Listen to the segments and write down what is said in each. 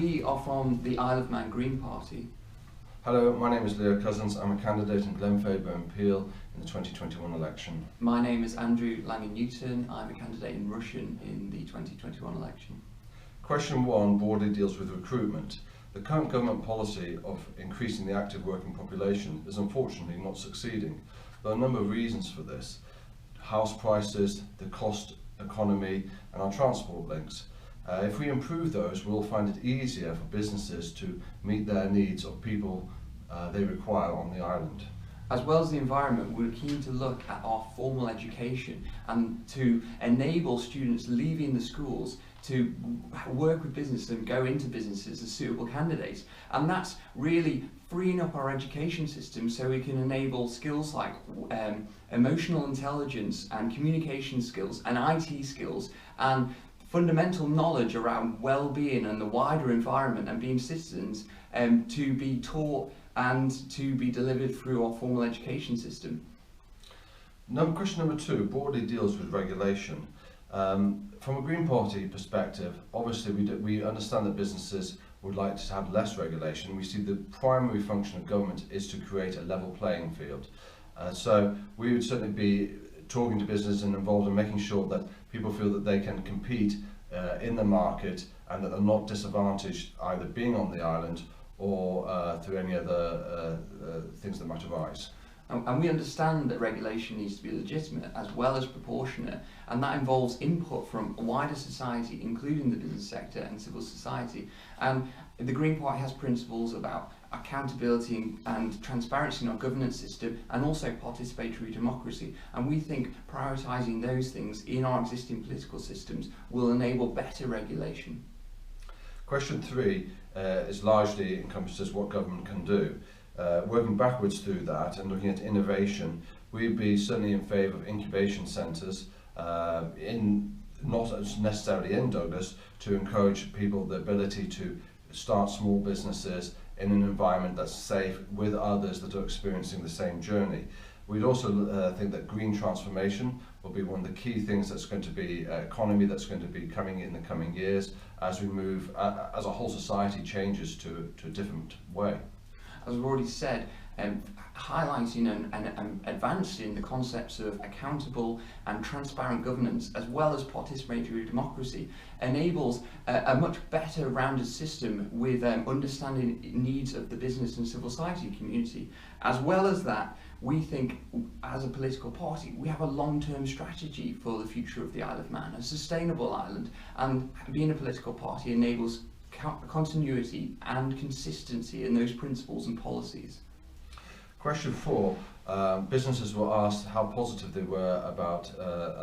We are from the Isle of Man Green Party. Hello, my name is Leo Cousins. I'm a candidate in Glenfaber and Peel in the 2021 election. My name is Andrew Langan-Newton. I'm a candidate in Rushen in the 2021 election. Question 1 broadly deals with recruitment. The current government policy of increasing the active working population is unfortunately not succeeding. There are a number of reasons for this. House prices, the cost economy and our transport links. If we improve those, we'll find it easier for businesses to meet their needs of people they require on the island. As well as the environment, we're keen to look at our formal education and to enable students leaving the schools to work with business and go into businesses as suitable candidates. And that's really freeing up our education system so we can enable skills like emotional intelligence and communication skills and IT skills and fundamental knowledge around well-being and the wider environment and being citizens to be taught and to be delivered through our formal education system. Question number 2 broadly deals with regulation. From a Green Party perspective, obviously we understand that businesses would like to have less regulation. We see the primary function of government is to create a level playing field. So we would certainly be talking to business and involved in making sure that people feel that they can compete in the market and that they're not disadvantaged either being on the island or through any other things that might arise. And we understand that regulation needs to be legitimate as well as proportionate, and that involves input from wider society, including the business sector and civil society. And the Green Party has principles about accountability and transparency in our governance system and also participatory democracy, and we think prioritising those things in our existing political systems will enable better regulation. Question 3 is largely encompasses what government can do. Working backwards through that and looking at innovation, we'd be certainly in favour of incubation centres not necessarily in Douglas, to encourage people the ability to start small businesses in an environment that's safe with others that are experiencing the same journey. We'd also think that green transformation will be one of the key things that's going to be economy that's going to be coming in the coming years as we move, as a whole society changes to a different way. As we've already said, highlighting and advancing the concepts of accountable and transparent governance as well as participatory democracy enables a much better rounded system with understanding needs of the business and civil society community. As well as that, we think as a political party we have a long-term strategy for the future of the Isle of Man, a sustainable island, and being a political party enables continuity and consistency in those principles and policies. Question 4, businesses were asked how positive they were about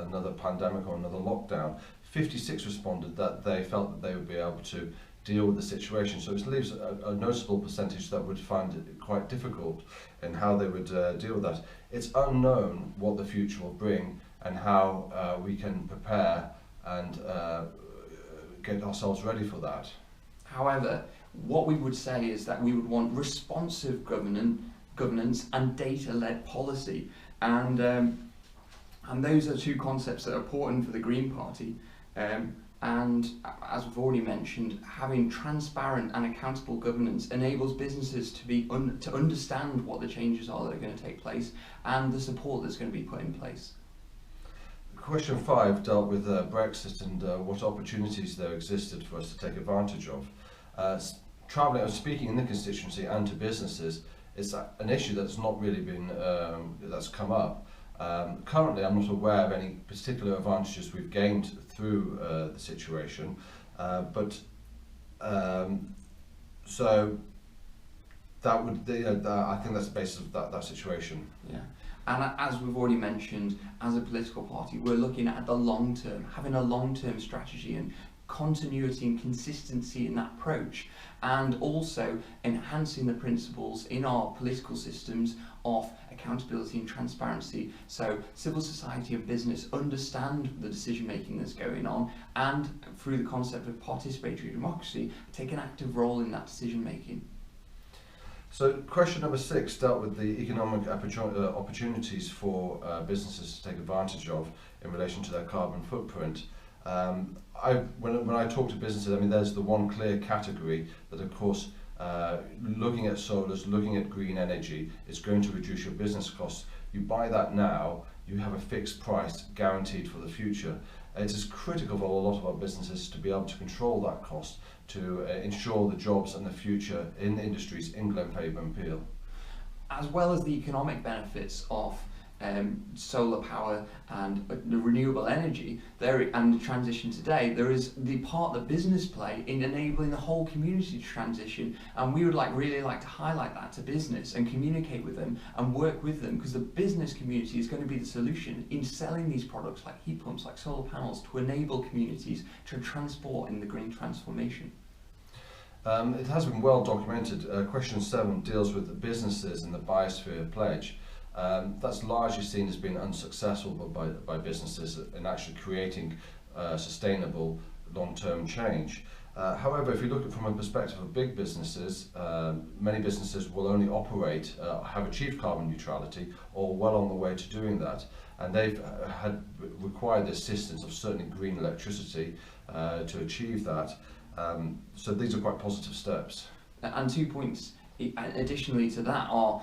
another pandemic or another lockdown. 56 responded that they felt that they would be able to deal with the situation, so it leaves a noticeable percentage that would find it quite difficult in how they would deal with that. It's unknown what the future will bring and how we can prepare and get ourselves ready for that. However, what we would say is that we would want responsive governance and data-led policy, and those are two concepts that are important for the Green Party. And as we've already mentioned, having transparent and accountable governance enables businesses to understand what the changes are that are going to take place and the support that's going to be put in place. Question 5 dealt with Brexit and what opportunities there existed for us to take advantage of. Travelling and speaking in the constituency and to businesses is an issue that's not really been, that's come up. Currently I'm not aware of any particular advantages we've gained through the situation, so that would, I think that's the basis of that situation. Yeah. And as we've already mentioned, as a political party, we're looking at the long term, having a long-term strategy and continuity and consistency in that approach, and also enhancing the principles in our political systems of accountability and transparency, so civil society and business understand the decision making that's going on, and through the concept of participatory democracy, take an active role in that decision making. So question number 6 dealt with the economic opportunities for businesses to take advantage of in relation to their carbon footprint. When I talk to businesses, I mean, there's the one clear category that, of course, looking at solars, looking at green energy, is going to reduce your business costs. You buy that now, you have a fixed price guaranteed for the future. It is critical for a lot of our businesses to be able to control that cost to ensure the jobs and the future in the industries in Glenfaber and Peel. As well as the economic benefits of solar power and the renewable energy and the transition today, there is the part that business play in enabling the whole community to transition, and we would really like to highlight that to business and communicate with them and work with them, because the business community is going to be the solution in selling these products like heat pumps, like solar panels, to enable communities to transport in the green transformation. It has been well documented. Question 7 deals with the businesses and the Biosphere Pledge. That's largely seen as being unsuccessful by businesses in actually creating sustainable long-term change. However, if you look at it from a perspective of big businesses, many businesses will only operate, have achieved carbon neutrality or well on the way to doing that, and they've required the assistance of certainly green electricity to achieve that. So these are quite positive steps. And 2 points additionally to that are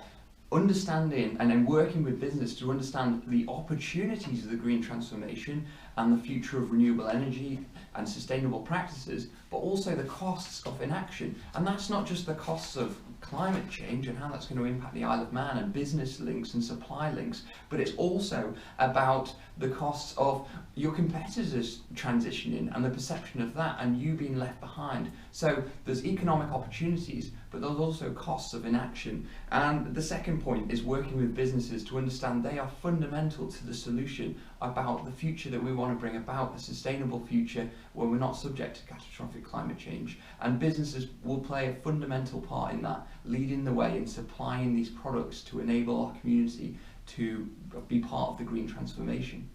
understanding and then working with business to understand the opportunities of the green transformation and the future of renewable energy and sustainable practices, but also the costs of inaction. And that's not just the costs of climate change and how that's going to impact the Isle of Man and business links and supply links, but it's also about the costs of your competitors transitioning and the perception of that and you being left behind. So there's economic opportunities, but there's also costs of inaction. And the second point is working with businesses to understand they are fundamental to the solution about the future that we want to bring about, a sustainable future where we're not subject to catastrophic climate change. And businesses will play a fundamental part in that, leading the way in supplying these products to enable our community to be part of the green transformation.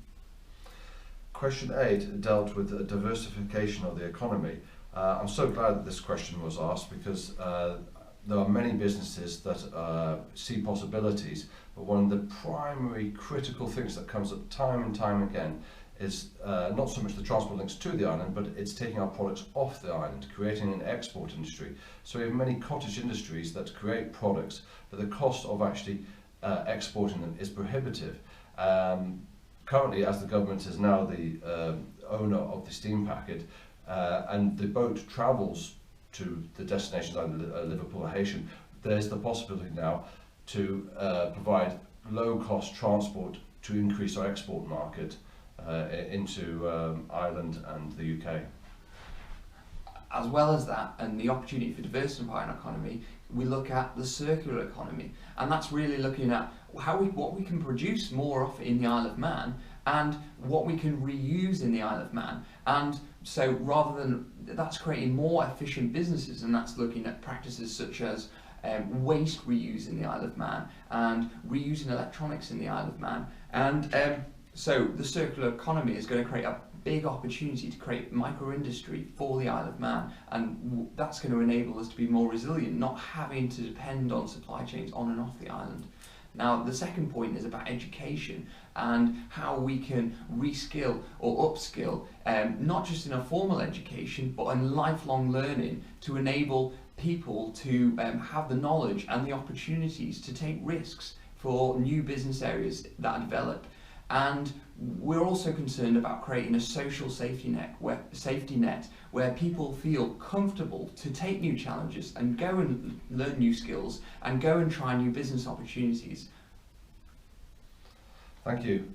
Question 8 dealt with the diversification of the economy. I'm so glad that this question was asked, because there are many businesses that see possibilities, but one of the primary critical things that comes up time and time again is not so much the transport links to the island, but it's taking our products off the island, creating an export industry. So we have many cottage industries that create products, but the cost of actually exporting them is prohibitive. Currently, as the government is now the owner of the steam packet, and the boat travels to the destinations like Liverpool or Heysham, there's the possibility now to provide low-cost transport to increase our export market into Ireland and the UK. As well as that, and the opportunity for diversifying our economy, we look at the circular economy, and that's really looking at what we can produce more of in the Isle of Man and what we can reuse in the Isle of Man. And so rather than that's creating more efficient businesses, and that's looking at practices such as waste reuse in the Isle of Man and reusing electronics in the Isle of Man. And so the circular economy is going to create a big opportunity to create micro-industry for the Isle of Man, and that's going to enable us to be more resilient, not having to depend on supply chains on and off the island. Now, the second point is about education and how we can reskill or upskill, not just in a formal education, but in lifelong learning to enable people to have the knowledge and the opportunities to take risks for new business areas that develop. And we're also concerned about creating a social safety net where people feel comfortable to take new challenges and go and learn new skills and go and try new business opportunities. Thank you.